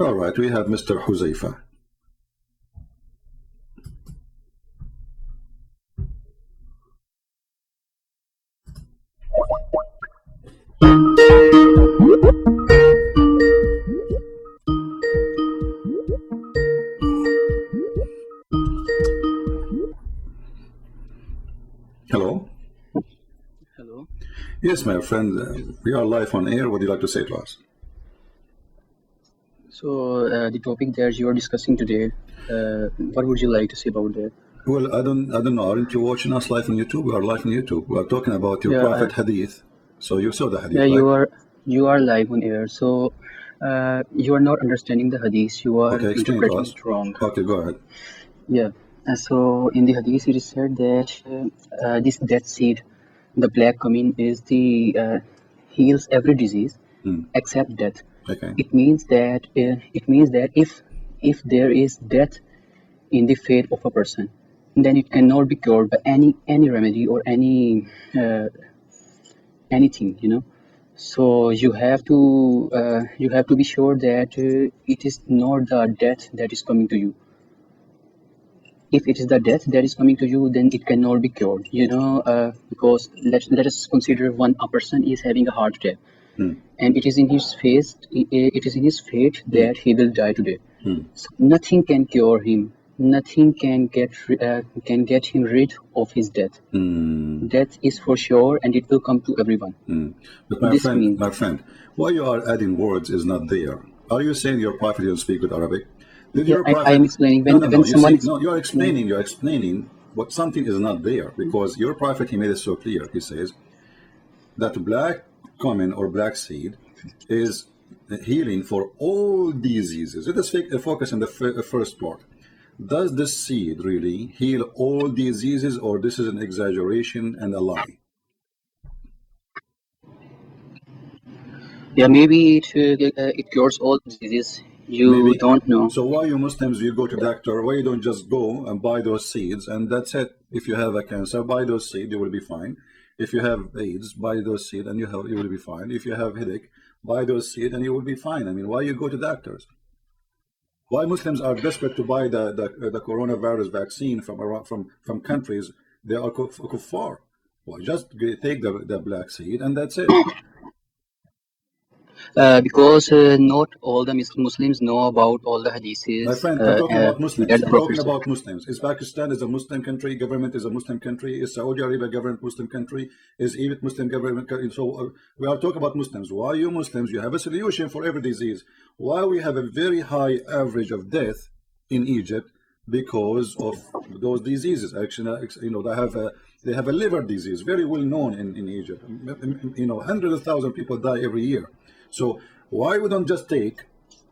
All right, we have Mr. Huzaifa. Hello. Hello. Yes, my friend, we are live on air. What would you like to say to us? So the topic that you are discussing today, what would you like to say about that? Well, I don't know. Aren't you watching us live on YouTube? We are live on YouTube. We are talking about your Yeah, prophet hadith. So you saw the yeah, hadith, right? you are live on air. So you are not understanding the hadith. You are Okay, explain to interpreting us. it wrong. Okay, go ahead. Yeah. So in the hadith, it is said that this death seed, the black cumin, is the heals every disease except death. Okay. It means that if there is death in the faith of a person, then it cannot be cured by any remedy or uh, anything. So you have to be sure that it is not the death that is coming to you. If it is the death that is coming to you, then it cannot be cured. Because let us consider a person is having a heart attack, and it is in his fate that he will die today. So nothing can cure him. Nothing can get him rid of his death. Death is for sure, and it will come to everyone. But This means, my friend, why you are adding words is not there. Are you saying your prophet didn't speak with Arabic? Did yeah, your I am prophet? explaining No, when no, no. when You someone see, is no, you're yeah, explaining. You're explaining what something is not there because your prophet he made it so clear. He says that black cumin or black seed is healing for all diseases. Let us focus on the first part. Does this seed really heal all diseases, or this is an exaggeration and a lie? yeah, maybe it cures all diseases. You Maybe. don't know. So why you Muslims, you go to doctor, why you don't just go and buy those seeds and that's it? If you have a cancer, buy those seeds, you will be fine. If you have AIDS, buy those seeds and you will be fine. If you have headache, buy those seeds and you will be fine. I mean, why you go to doctors? Why Muslims are desperate to buy the coronavirus vaccine from countries they are kuffar? Well, just take the black seed and that's it. Because not all the Muslims know about all the My hadiths friend, I'm talking about that Muslims. the I'm talking Prophet said. about Muslims. Is Pakistan is a Muslim country? Government is a Muslim country? Is Saudi Arabia government Muslim country? Is Egypt Muslim government country? So we are talking about Muslims. Why you Muslims? You have a solution for every disease. Why we have a very high average of death in Egypt because of those diseases? Actually, they have a liver disease, very well known in Egypt. Hundreds of thousands of people die every year. So why we don't just take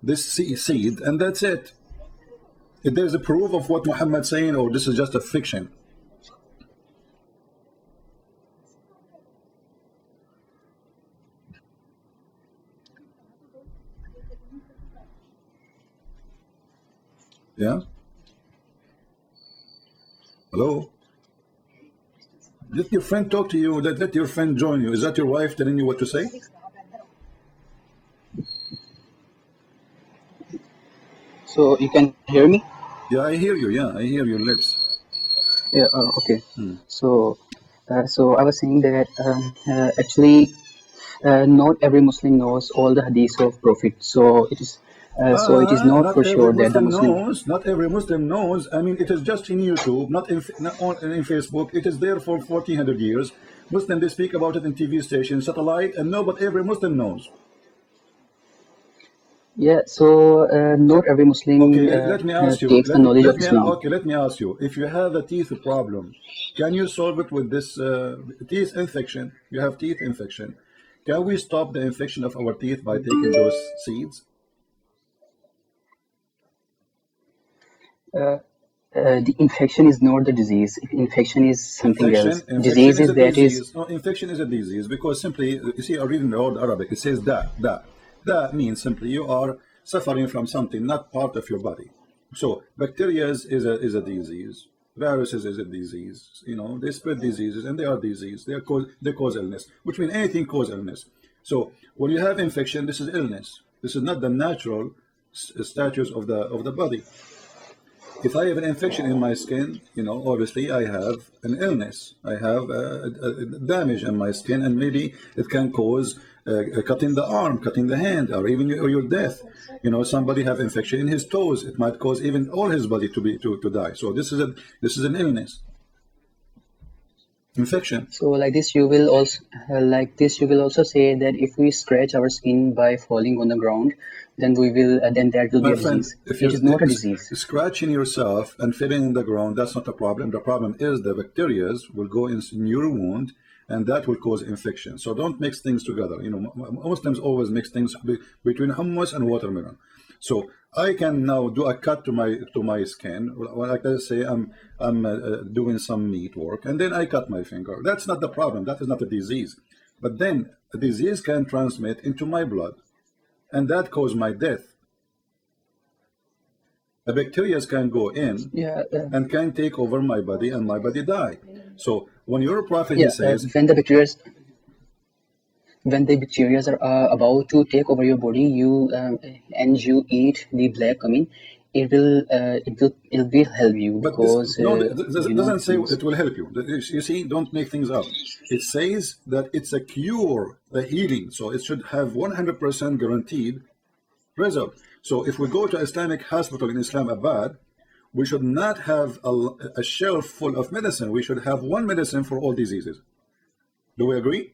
this seed and that's it? If there's a proof of what Muhammad's saying, or this is just a fiction. Yeah. Hello. Let your friend talk to you. Let your friend join you. Is that your wife telling you what to say? So you can hear me? Yeah, I hear you. Yeah, I hear your lips. Yeah. Okay. So, I was saying that actually, not every Muslim knows all the hadiths of Prophet. So it is not Not for every sure that the Muslim Muslim. knows. Not every Muslim knows. I mean, it is just in YouTube, not in Facebook. It is there for 1400 years. Muslim, they speak about it in TV stations, satellite, and no, but every Muslim knows. Yeah. So not every Okay, Muslim let me ask you. takes the knowledge of Islam. Okay, let me ask you. If you have a teeth problem, can you solve it with this teeth infection? You have teeth infection. Can we stop the infection of our teeth by taking those seeds? The infection is not the disease. Infection is something else. Infection Disease is is a that is. disease. No, infection is a disease because simply, you see, I read in the old Arabic. It says da. Da means simply you are suffering from something not part of your body. So bacteria is a disease. Viruses is a disease. They spread diseases and they are disease. They cause illness, which means anything cause illness. So when you have infection, this is illness. This is not the natural statues of the body. If I have an infection in my skin, obviously I have an illness. I have a damage in my skin, and maybe it can cause cutting the arm, cutting the hand, or even your death. Somebody have infection in his toes. It might cause even all his body to die. So this is an illness, infection. So like this you will also say that if we scratch our skin by falling on the ground, then then that will be My a friend, disease. if It you're is not a disease. scratching yourself and feeling in the ground, that's not a problem. The problem is the bacteria will go in your wound, and that will cause infection. So don't mix things together. Muslims always mix things between hummus and watermelon. So I can now do a cut to my skin. Like I say, I'm doing some meat work, and then I cut my finger. That's not the problem. That is not a disease. But then a disease can transmit into my blood, and that cause my death. The bacteria can go in Yeah, and can take over my body, and my body die. So when your prophet, he yeah. says, When the bacteria are about to take over your body, you eat the black cumin, it will help you but this because no, it doesn't say it will help you. You see, don't make things up. It says that it's a cure, the healing. So it should have 100% guaranteed result. So if we go to Islamic hospital in Islamabad, we should not have a shelf full of medicine. We should have one medicine for all diseases. Do we agree?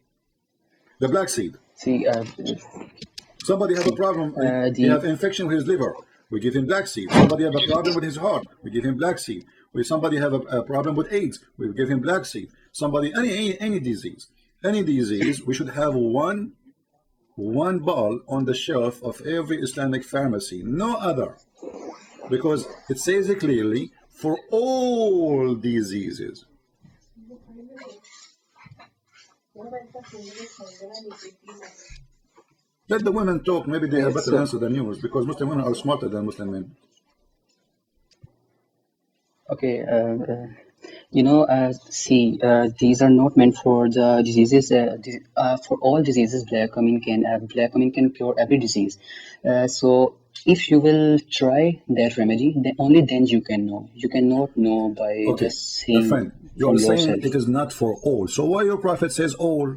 The black seed. see Somebody have a see problem. He the have infection with his liver. We give him black seed. Somebody have a problem with his heart. We give him black seed. If somebody have a problem with AIDS, we give him black seed. Somebody any disease, we should have one ball on the shelf of every Islamic pharmacy, no other, because it says it clearly for all diseases. Let the women talk. Maybe they have better so answer than yours, because Muslim women are smarter than Muslim men. okay. These are not meant for the diseases. For all diseases, black cumin can cure every disease. So if you will try that remedy, then only then you can know. You cannot know by Okay, just my seeing friend, you are from saying yourself. it is not for all. So why your prophet says all?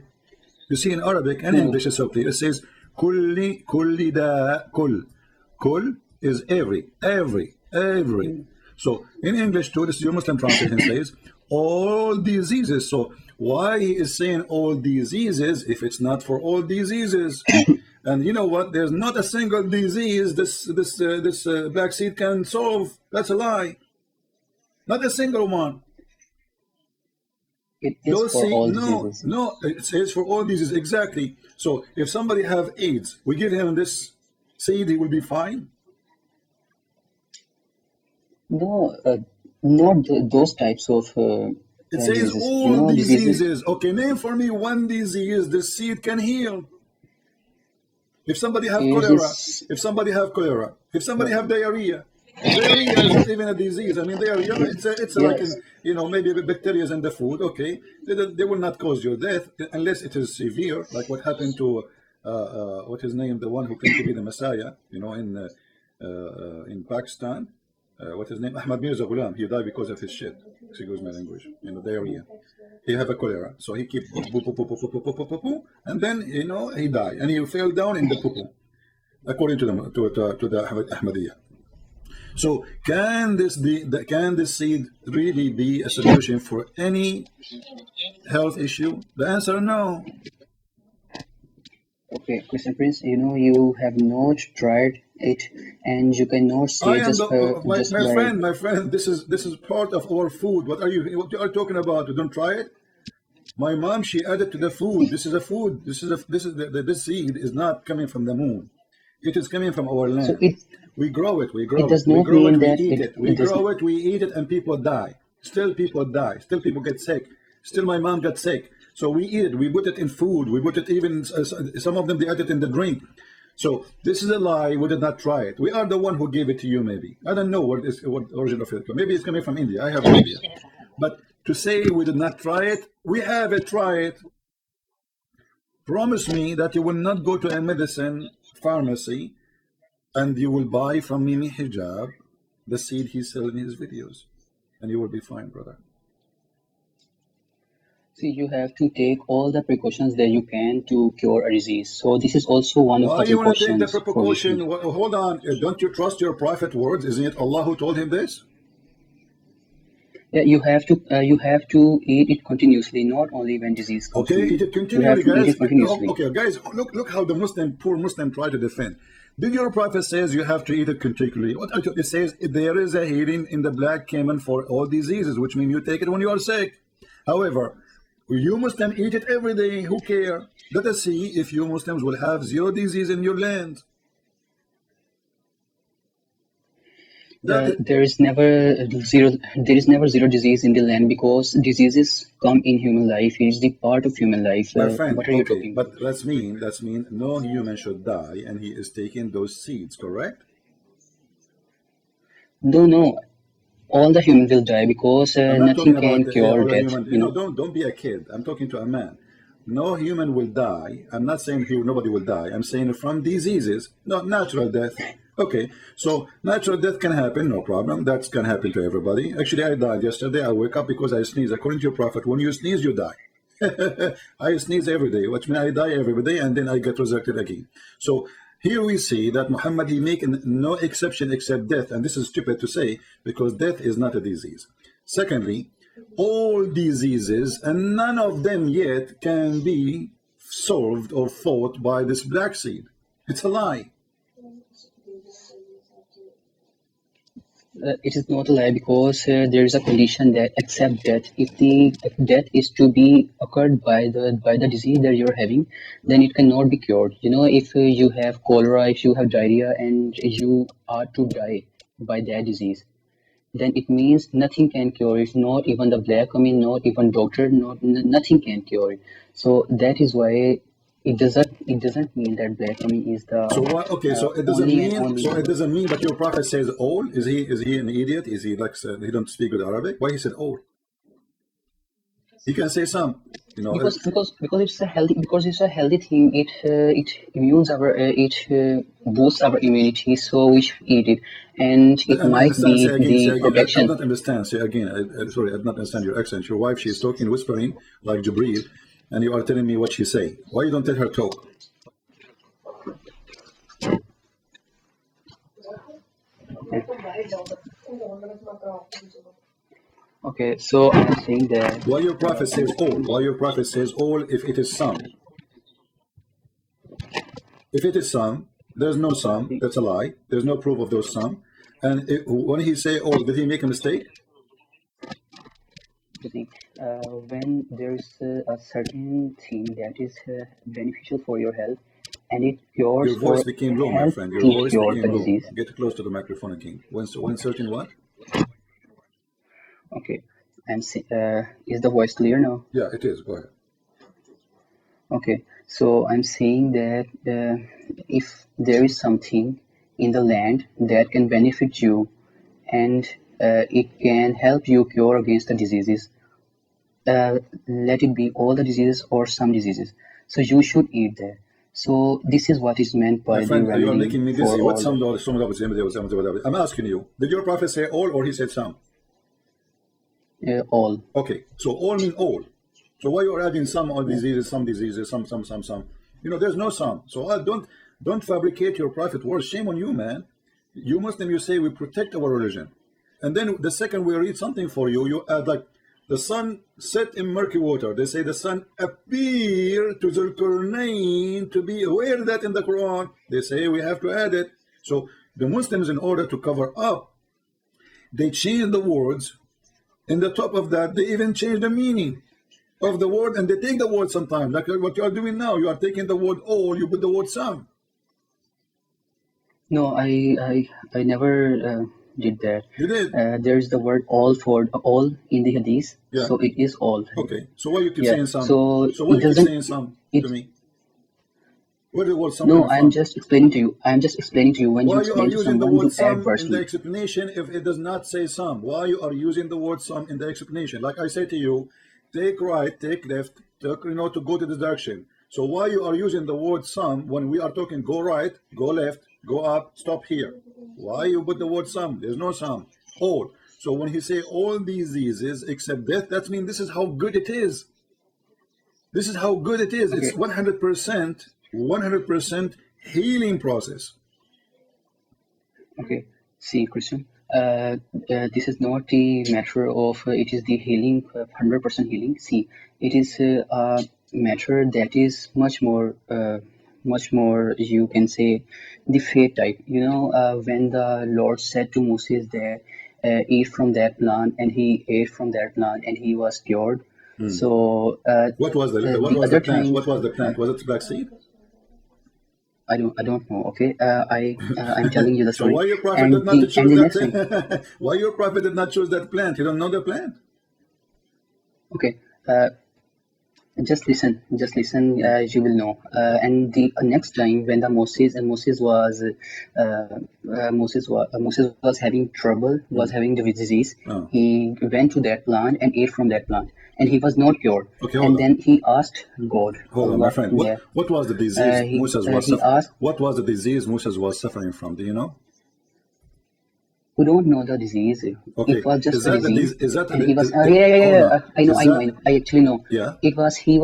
You see, in Arabic and No, English is so clear. It says kulli da kul. Kul is every. So in English too, this is your Muslim translation, says all diseases. So why he is saying all diseases if it's not for all diseases? And you know what? There's not a single disease this black seed can solve. That's a lie. Not a single one. it is You'll for see, all no, diseases. no, it says for all diseases, exactly. So if somebody have AIDS, we give him this seed, he will be fine. No, not those types of It says diseases. all Diseases. diseases. Okay, name for me one disease the seed can heal. If somebody have It cholera, is. if somebody have diarrhea, diarrhea is not even a disease. I mean, diarrhea, it's like Yes. maybe bacteria in the food. Okay, they will not cause your death unless it is severe, like what happened to what his name, the one who claimed to be the Messiah, in Pakistan. What his name? Ahmad Mirza Ghulam. He died because of his shit. Excuse my language. Diarrhea. He have a cholera, so he keep poo, poo, poo, poo, poo, poo, poo, poo, poo, poo, and then he died, and he fell down in the poo, poo, according to the Ahmadiyya. So can this seed really be a solution for any health issue? The answer, no. Okay, Christian Prince, you have not tried it, and you cannot I say am just just by. my friend. This is part of our food. What you are talking about? Don't try it. My mom, she added to the food. This is a food. This seed is not coming from the moon. It is coming from our So land. We grow it. We it grow it. does We not grow mean it. We that eat it it. We it does. grow it. We eat it, and people die. Still, people die. Still, people get sick. Still, my mom got sick. So we eat it. We put it in food. We put it even some of them they add it in the drink. So this is a lie. We did not try it. We are the one who gave it to you. Maybe I don't know what origin of it. Maybe it's coming from India. I have no idea. But to say we did not try it, we have it. Try it. Promise me that you will not go to a medicine pharmacy, and you will buy from Mimi Hijab the seed he's selling in his videos, and you will be fine, brother. See, you have to take all the precautions that you can to cure a disease. So this is also one of Why the you want to take the precautions for which precaution? Hold on, don't you trust your prophet words? Isn't it Allah who told him this? yeah, you have to eat it continuously, not only when disease comes to Okay, you. eat it You have continually, to eat guys. it continuously. Okay, guys, look how the poor Muslim try to defend. Did your prophet says you have to eat it continually? What it says there is a healing in the black cumin for all diseases, which means you take it when you are sick. However, you Muslim eat it every day. Who care? Let us see if you Muslims will have zero disease in your land. There is never zero disease in the land because diseases come in human life. It is the part of human life. My friend, What are you okay, talking but about? that's mean no human should die, and he is taking those seeds, correct? No, all the humans will die because I'm not nothing talking about can cure all the death. human. You know. Don't be a kid. I'm talking to a man. No human will die. I'm not saying here nobody will die. I'm saying from diseases, not natural death. Okay, so natural death can happen, no problem. That can happen to everybody. Actually, I died yesterday. I wake up because I sneeze. According to your prophet, when you sneeze, you die. I sneeze every day, which means I die every day, and then I get resurrected again. So here we see that Muhammad, he make no exception except death, and this is stupid to say because death is not a disease. Secondly, all diseases, and none of them yet can be solved or fought by this black seed. It's a lie. It is not a lie because there is a condition that except death. If death is to be occurred by the disease that you're having, then it cannot be cured. You know, if you have cholera, if you have diarrhea, and you are to die by that disease, then it means nothing can cure it. Not even the black cumin, not even doctor, nothing can cure it. So that is why it doesn't mean that black cumin is the So what? Okay, so it doesn't only and mean. only. So it doesn't mean. But your prophet says all. Is he an idiot? Is he like he don't speak good Arabic? Why he said all? He can say some. You know. Because it's a healthy thing. It boosts our immunity, so we should eat it, and it And might be understand. Say again. the Say again. I protection. don't understand. Say again. Sorry, I do not understand your accent. Your wife, she's talking, whispering like Jibreel, and you are telling me what she say. Why you don't tell her talk? Okay, so I'm saying that Why your prophet says all? Why your prophet says all if it is some? If it is some, there's no some. That's a lie. There's no proof of those some. And when he say all, did he make a mistake? you see, when there's a certain thing that is beneficial for your health, and it cures Your voice or became low, my help friend. Your to voice cure became the low. disease. Get close to the microphone again. When certain what? Okay, is the voice clear now? Yeah, it is. Go ahead. Okay, so I'm saying that if there is something in the land that can benefit you and it can help you cure against the diseases, let it be all the diseases or some diseases. So you should eat that. So this is what is meant My by the friend, you are remedy making me for dizzy. What all the. some dollars, some dollars, I'm asking you, did your prophet say all or he said some? All. Okay, so all mean all. So why you are adding Yeah. some diseases, some? You know, there's no some. So don't fabricate your prophet words. Shame on you, man. You Muslim, you say we protect our religion, and then the second we read something for you, you add like the sun set in murky water. They say the sun appeared to Zulkarnain to be aware that in the Quran. They say we have to add it. So the Muslims, in order to cover up, they change the words. In the top of that, they even change the meaning of the word, and they take the word sometimes, like what you are doing now. You are taking the word all, you put the word some. No, I never did that. You did. There is the word all for all in the hadith, Yeah. so it is all. Okay. So why you keep Yeah. saying some? So So why it you keep doesn't. saying some to It me? Where did the word some No, coming I'm from? just explaining to you. I'm just explaining to you. When you Why you are explain to using the someone, word you add some in the person. explanation if it does not say some? Why you are using the word some in the explanation? Like I say to you, take right, take left, take, to go to this direction. So why you are using the word some when we are talking go right, go left, go up, stop here. Why you put the word some? There's no some. All. So when he say all diseases except death, that means this is how good it is. This is how good it is. It's 100% healing process. Okay, see, Christian, this is not the matter of it is the healing, 100% healing. See, it is a matter that is much more, you can say, the faith type. When the Lord said to Moses that eat from that plant, and he ate from that plant, and he was cured. So What was the other plant? time, What was the plant? Was it black seed? I don't know. Okay, I'm telling you the So story. why your prophet And did not choose the next thing. that? Why your prophet did not choose that plant? You don't know the plant. Okay, just listen. You will know. And the next time when the Moses was having trouble, was having the disease, Oh. he went to that plant and ate from that plant, and he was not cured. Okay, And hold on. then he asked God, Hold on, my Allah, friend. yeah, What was the disease Moses was he suffering? asked, What was the disease Moses was suffering from? Do you know? who don't know the disease. Okay. It was Is just a that the disease, is that and he was hold on. I know, Is I know, that I know. I actually know. yeah? He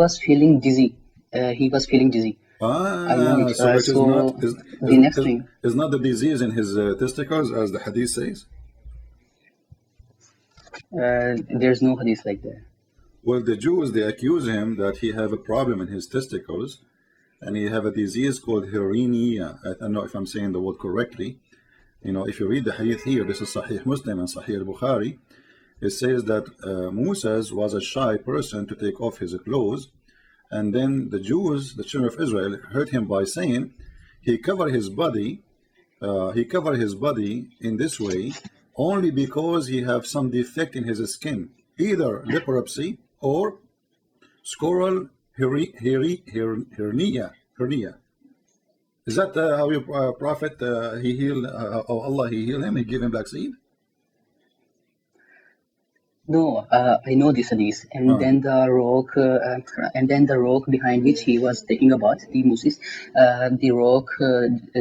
was feeling dizzy. He was feeling dizzy. I know it. So it is not So the next thing, is not the disease in his testicles as the hadith says? there's no hadith like that. Well, the Jews they accuse him that he have a problem in his testicles, and he have a disease called hernia. I don't know if I'm saying the word correctly. If you read the hadith here, this is Sahih Muslim and Sahih Bukhari. It says that Moses was a shy person to take off his clothes, and then the Jews, the children of Israel, hurt him by saying he covered his body. He covered his body in this way only because he have some defect in his skin, either leprosy or scoral hernia. Is that how your prophet he healed? Allah he healed him. He gave him black seed. No, I know this hadith. And then the rock behind which he was taking a bath, the Moses, the rock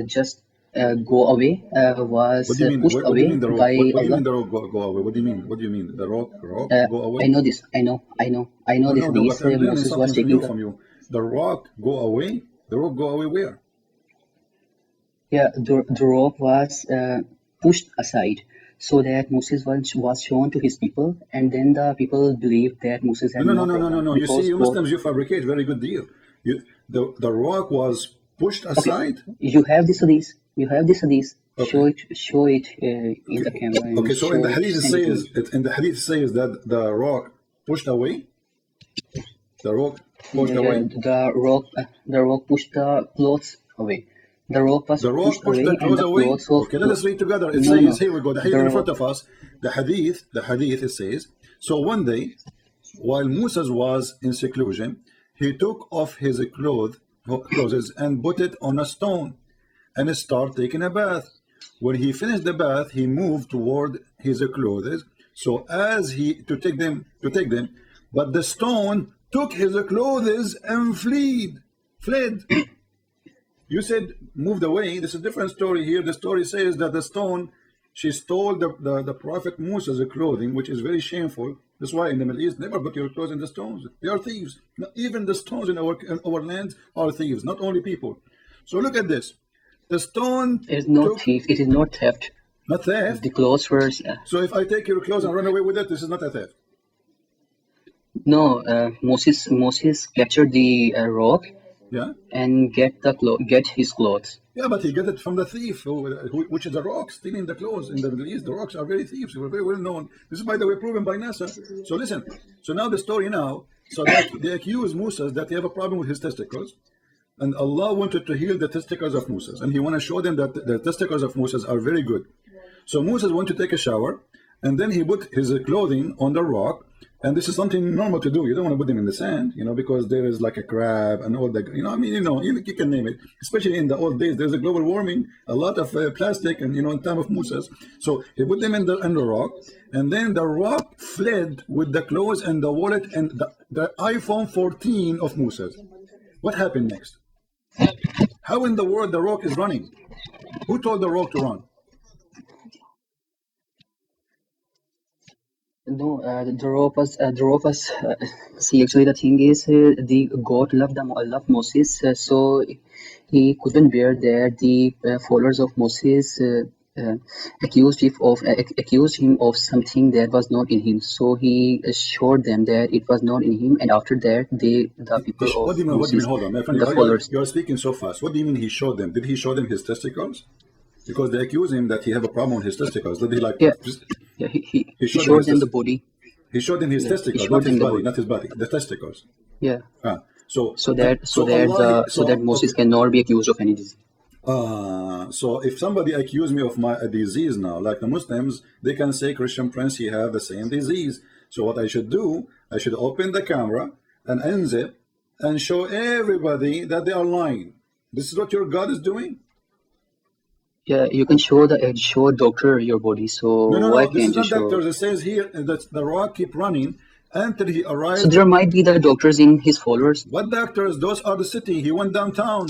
just go away, was What do you mean? pushed What do you away mean the rock? by What do you Allah. mean the rock go away? What do you mean? What do you mean the rock go away? I know this. I know No, this no, no. hadith. But I'm learning Moses was something taking new from you. The rock go away. The rock go away where? the rock was pushed aside so that Moses was shown to his people, and then the people believed that Moses had No, no, no no, no, no, problem no. You see, because you God. Muslims, you fabricate very good deal. The rock was pushed Okay, aside. you have this hadith. You have this hadith. Okay. Show it in the camera and Okay. So in the hadith it send it to says me. in the hadith says that the rock pushed away. The rock pushed Yeah, away. the rock pushed the clothes away. The rock was The rock pushed pushed the away, and clothes the away. clothes of Okay, let us read together. It no, says, no, here we go. The hadith in the front of us. The hadith, it says, so one day, while Moses was in seclusion, he took off his clothes and put it on a stone and started taking a bath. When he finished the bath, he moved toward his clothes, so as he to take them, but the stone took his clothes and fled. You said moved away. This is a different story here. The story says that the stone, she stole the prophet Moses' clothing, which is very shameful. That's why in the Middle East, never put your clothes in the stones. They are thieves. Even the stones in our land are thieves, not only people. So look at this. The stone It is not took, thief. It is not theft. not theft. The clothes were So if I take your clothes and run away with it, this is not a theft. no. Moses captured the rock Yeah. and get his clothes. Yeah, but he got it from the thief, which is the rock, stealing the clothes in the Middle East. The rocks are very thieves. They were very well known. This is, by the way, proven by NASA. So listen. So now the story now. So they accuse Moses that he have a problem with his testicles, and Allah wanted to heal the testicles of Moses, and He want to show them that the testicles of Moses are very good. So Moses went to take a shower, and then he put his clothing on the rock. And this is something normal to do. You don't want to put them in the sand, because there is like a crab and all that. You can name it. Especially in the old days, there's a global warming, a lot of plastic, and in time of Moses. So he put them in the rock, and then the rock fled with the clothes and the wallet and the iPhone 14 of Moses. What happened next? How in the world the rock is running? Who told the rock to run? No, the rope was. See, actually, the thing is, the God loved Moses, so he couldn't bear that the followers of Moses accused him of something that was not in him. So he assured them that it was not in him, and after that, the people of What do you mean? What do you mean? Moses, Hold on, my friend. the followers. You are speaking so fast. What do you mean he showed them? Did he show them his testicles? Because they accuse him that he have a problem with his testicles. Did he like? Yeah, Just, yeah. he He showed them showed his them the testicles. body. He showed them his Yeah, he testicles, showed not his them the body, body. not his body. The testicles. Yeah, So so Allah. that Okay. Moses cannot be accused of any disease. So if somebody accuse me of a disease now, like the Muslims, they can say Christian Prince, he have the same disease. So what I should do, I should open the camera and unzip and show everybody that they are lying. This is what your God is doing? Yeah, you can show a doctor your body. So No, no, why no. This is can't you not show? doctors. It says here that the rock keep running until he So arrived. there might be the doctors in his followers. What doctors? Those are the city. He went downtown.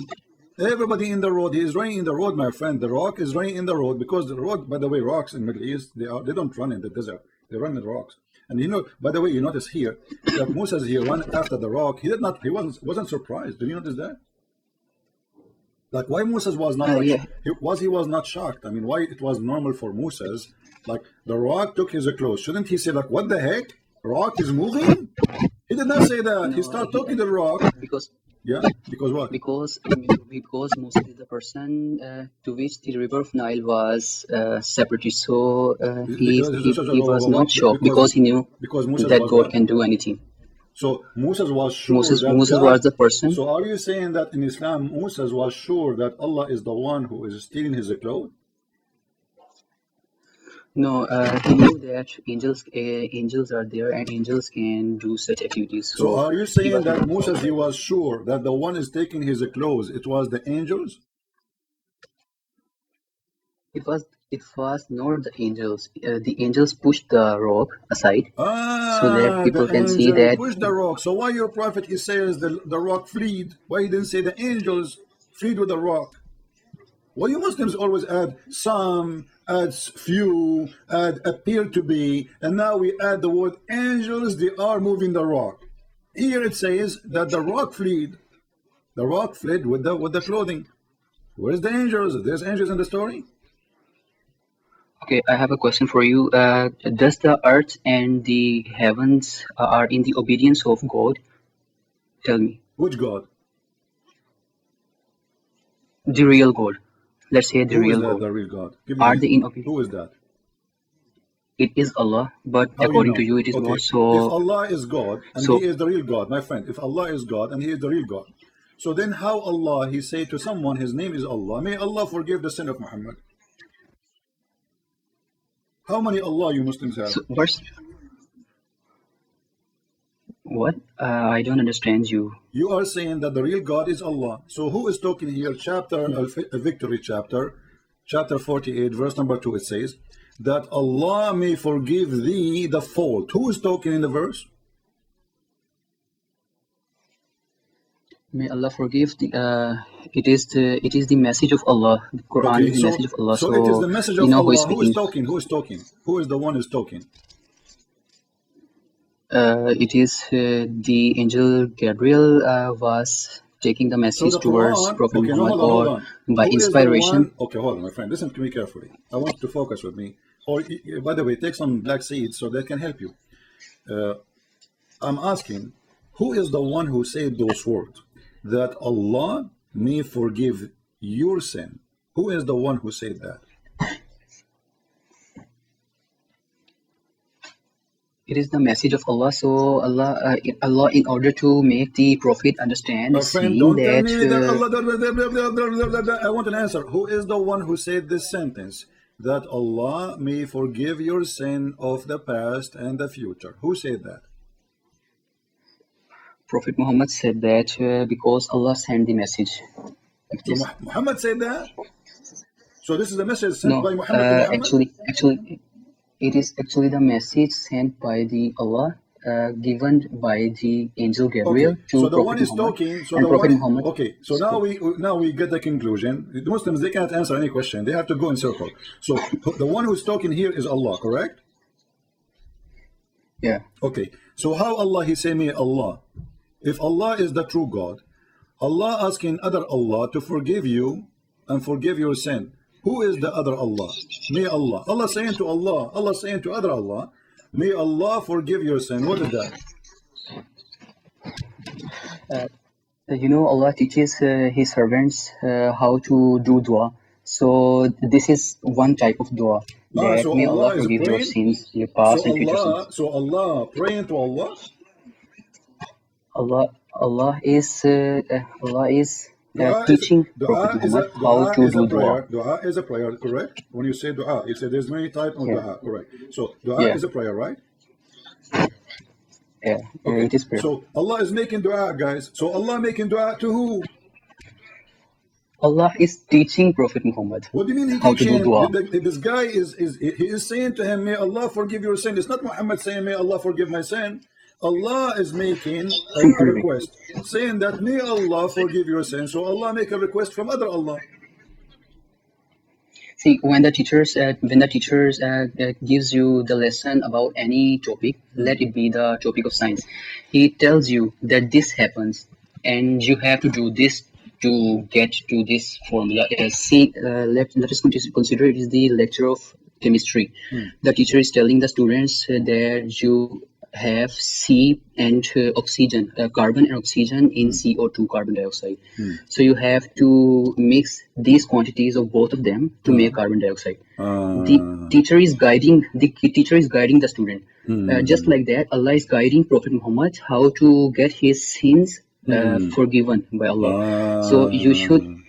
Everybody in the road. He is running in the road, my friend. The rock is running in the road because the road, by the way, rocks in Middle East, they don't run in the desert. They run in the rocks. And by the way, you notice here that Moses he ran after the rock. He wasn't surprised. Do you notice that? Like why Moses was not like Yeah, he was not shocked. I mean, why it was normal for Moses? Like the rock took his clothes. Shouldn't he say like, what the heck? Rock is moving? He did not say that. He no, started talking to the rock. because Yeah, because what? because Moses is the person to which the river of Nile was separated. So he was not shocked because he knew because Moses that was God what? can do anything. So Moses was sure that Moses God. was the person. So are you saying that in Islam Moses was sure that Allah is the one who is stealing his clothes? No, he knew that angels are there and angels can do such activities. So So are you he saying was that not Moses shocked. he was sure that the one is taking his clothes? It was the angels? It was not the angels. The angels pushed the rock aside so that The people can see angel that. pushed the rock. So why your prophet he says the rock fleed? Why he didn't say the angels fleed with the rock? Well, you Muslims always add some, add few, add appear to be, and now we add the word angels, they are moving the rock. Here it says that the rock fled. The rock fled with the clothing. Where's the angels? There's angels in the story? Okay, I have a question for you. Does the earth and the heavens are in the obedience of God? Tell me. Which God? The real God. Let's say the Who is real that, God. the real God? Give Are me, they in obedience? who is that? It is Allah, but How you according to know? you, it is not. Okay, if So, Allah is God and He so is the real God, my friend, if Allah is God and He is the real God, so then how Allah, He say to someone, His name is Allah, may Allah forgive the sin of Muhammad? How many Allah you Muslims have? so verse. What? I don't understand you. You are saying that the real God is Allah. So who is talking here? Chapter, No. Victory chapter, chapter 48, verse number 2, it says, that Allah may forgive thee the fault. Who is talking in the verse? May Allah forgive the. It is the message of Allah. The Quran Okay, is the message of Allah. so it is So the message you of know who is Allah. Who is speaking. talking? Who is talking? Who is the one who is talking? It is the angel Gabriel was taking the So message the towards Quran, Prophet okay, no, Muhammad, hold or on. by Who is the inspiration. one? Okay, hold on, my friend. Listen to me carefully. I want you to focus with me. Or, by the way, take some black seeds so that can help you. I'm asking, who is the one who said those words? That Allah may forgive your sin. Who is the one who said that? It is the message of Allah. So Allah, in order to make the Prophet understand, My is friend, saying don't tell that me that Allah. I want an answer. Who is the one who said this sentence? That Allah may forgive your sin of the past and the future. Who said that? Prophet Muhammad said that because Allah sent the message like So this. Muhammad said that? So this is a message sent No, by Muhammad to Muhammad? actually, it is actually the message sent by the Allah given by the angel Gabriel Okay, to so the Prophet one is Muhammad, talking. So and the Prophet one. Muhammad Okay, so spoke. now we get the conclusion. The Muslims, they can't answer any question. They have to go in circle. So the one who's talking here is Allah, correct? Yeah. Okay. So how Allah he say me Allah? If Allah is the true God, Allah asking other Allah to forgive you and forgive your sin. Who is the other Allah? May Allah. Allah saying to Allah, Allah saying to other Allah, may Allah forgive your sin. What is that? Allah teaches His servants how to do dua. So this is one type of dua, Ah, that so may Allah Allah is forgive your praying. sins, your past and future sins. So Allah praying to Allah. Allah is Dua is teaching Prophet Muhammad how to do dua. Dua is a prayer, correct? When you say dua, you say there's many types of Yeah, dua, correct? So dua yeah, is a prayer, right? yeah. Okay. It is prayer. So Allah is making dua, guys. So Allah making dua to who? Allah is teaching Prophet Muhammad What do you mean he how to do teaching? dua. This guy is he is saying to him, may Allah forgive your sin. It's not Muhammad saying, may Allah forgive my sin. Allah is making a request, saying that may Allah forgive your sin. So Allah make a request from other Allah. See, when the teachers gives you the lesson about any topic, let it be the topic of science, he tells you that this happens, and you have to do this to get to this formula. Let us consider it is the lecture of chemistry. The teacher is telling the students that you have C and oxygen, carbon and oxygen in CO2, carbon dioxide. So you have to mix these quantities of both of them to make carbon dioxide. The teacher is guiding the student. Just like that, Allah is guiding Prophet Muhammad how to get his sins forgiven by Allah. So you should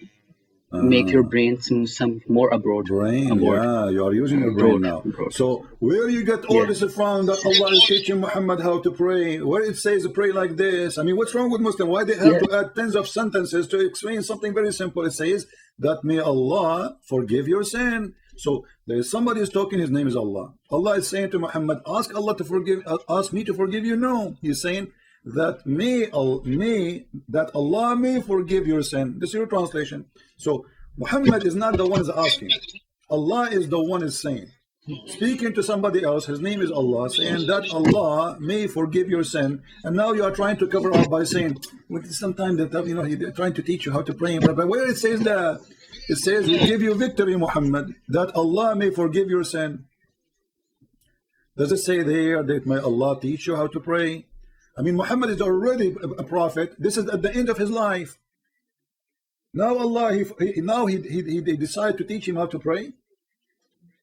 make your brain some more abroad. Brain, yeah, you are using your brain now. So where you get all Yeah. this from that Allah is teaching Muhammad how to pray? Where it says pray like this? I mean, what's wrong with Muslim? Why they have Yeah. to add tens of sentences to explain something very simple? It says that may Allah forgive your sin. So there is somebody who's talking, his name is Allah. Allah is saying to Muhammad, ask Allah to forgive, ask me to forgive you. No, he's saying that that Allah may forgive your sin. This is your translation. So Muhammad is not the one is asking. Allah is the one is saying. Speaking to somebody else, his name is Allah, saying that Allah may forgive your sin. And now you are trying to cover up by saying, well, sometimes that they're trying to teach you how to pray. But where it says that, it says we give you victory, Muhammad, that Allah may forgive your sin. Does it say there that may Allah teach you how to pray? I mean, Muhammad is already a prophet. This is at the end of his life. Now Allah, he decided to teach him how to pray.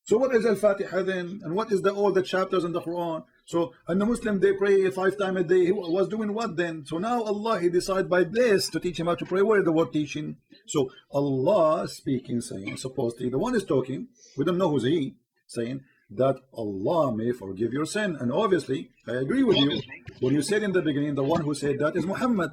So what is Al-Fatiha then? And what is all the chapters in the Quran? So, and the Muslim, they pray 5 times a day. He was doing what then? So now Allah, he decided by this to teach him how to pray. Where is the word teaching? So Allah speaking, saying, supposedly, the one is talking, we don't know who's he, saying that Allah may forgive your sin. And obviously, I agree with you. When you said in the beginning, the one who said that is Muhammad.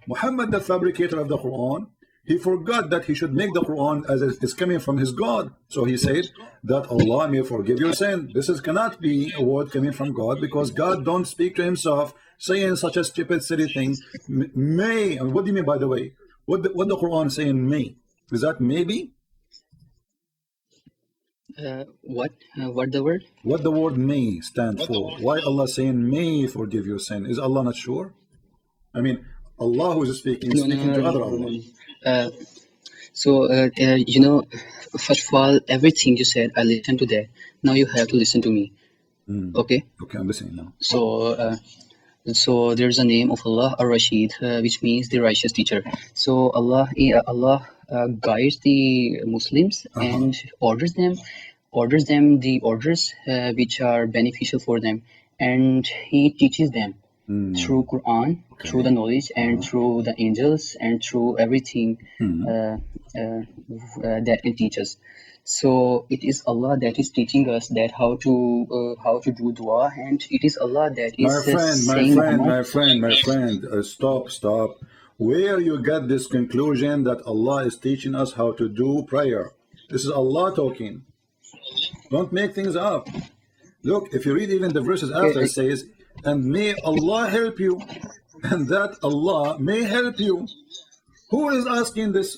Muhammad, the fabricator of the Quran, he forgot that he should make the Quran as it is coming from his God. So he said that Allah may forgive your sin. This cannot be a word coming from God, because God don't speak to himself saying such a stupid, silly thing. May, and what do you mean, by the way? What the Quran saying may? Is that maybe? What the word? What the word may stand for? Why Allah saying may forgive your sin? Is Allah not sure? I mean, Allah who is speaking is speaking to other Allah. First of all, everything you said, I listened to that. Now you have to listen to me. Okay? Okay, I'm listening now. So there's a name of Allah, Ar-Rashid, which means the righteous teacher. So Allah guides the Muslims and orders them the orders which are beneficial for them, and He teaches them through Quran, through the knowledge, and through the angels, and through everything that can teach us. So it is Allah that is teaching us that how to do dua, and it is Allah that is my friend, stop. Where you get this conclusion that Allah is teaching us how to do prayer? This is Allah talking. Don't make things up. Look, if you read even the verses after, it says, and may Allah help you, and that Allah may help you. Who is asking this?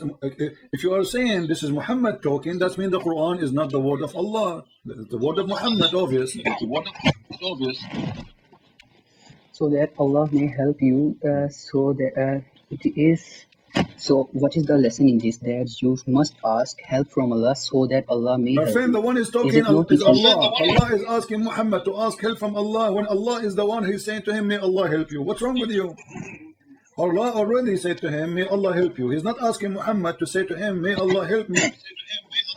If you are saying this is Muhammad talking, that means the Quran is not the word of Allah. It's the word of Muhammad, obviously. So that Allah may help you. So that it is. So what is the lesson in this? That you must ask help from Allah so that Allah may My help friend, you. the one is Is talking it not is teaching? Allah. Allah is asking Muhammad to ask help from Allah when Allah is the one who's saying to him, may Allah help you. What's wrong with you? Allah already said to him, may Allah help you. He's not asking Muhammad to say to him, may Allah help me.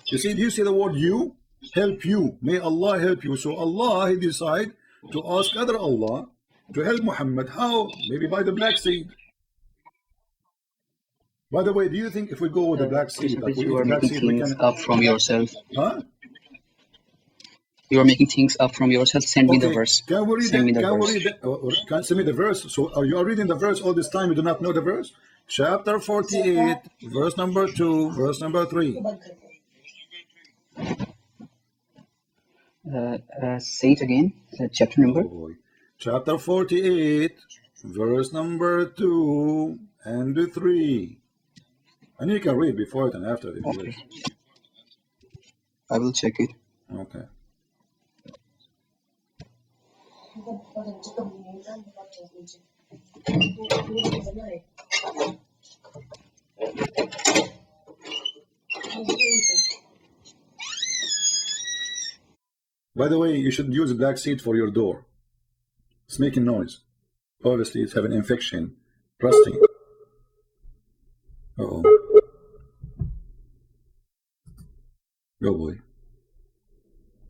You see, do you see the word you? Help you. May Allah help you. So Allah, he decide to ask other Allah to help Muhammad. How? Maybe by the black seed. By the way, do you think if we go with the black seed, like we You eat are the black making seed, we things can, up from yourself. huh? You are making things up from yourself. Send me the Okay, verse. can we read Send me it? the Can we verse. read it? Or can you send me the verse? So are you reading the verse all this time? You do not know the verse? Chapter 48, verse number 2, verse number 3. Say it again. Chapter number. Oh boy. Chapter 48, verse number 2 and 3. And you can read before it and after it if you Okay. wish. I will check it. Okay. By the way, you should use black seed for your door. It's making noise. Obviously, it's having infection, rusting. Uh oh. Oh boy.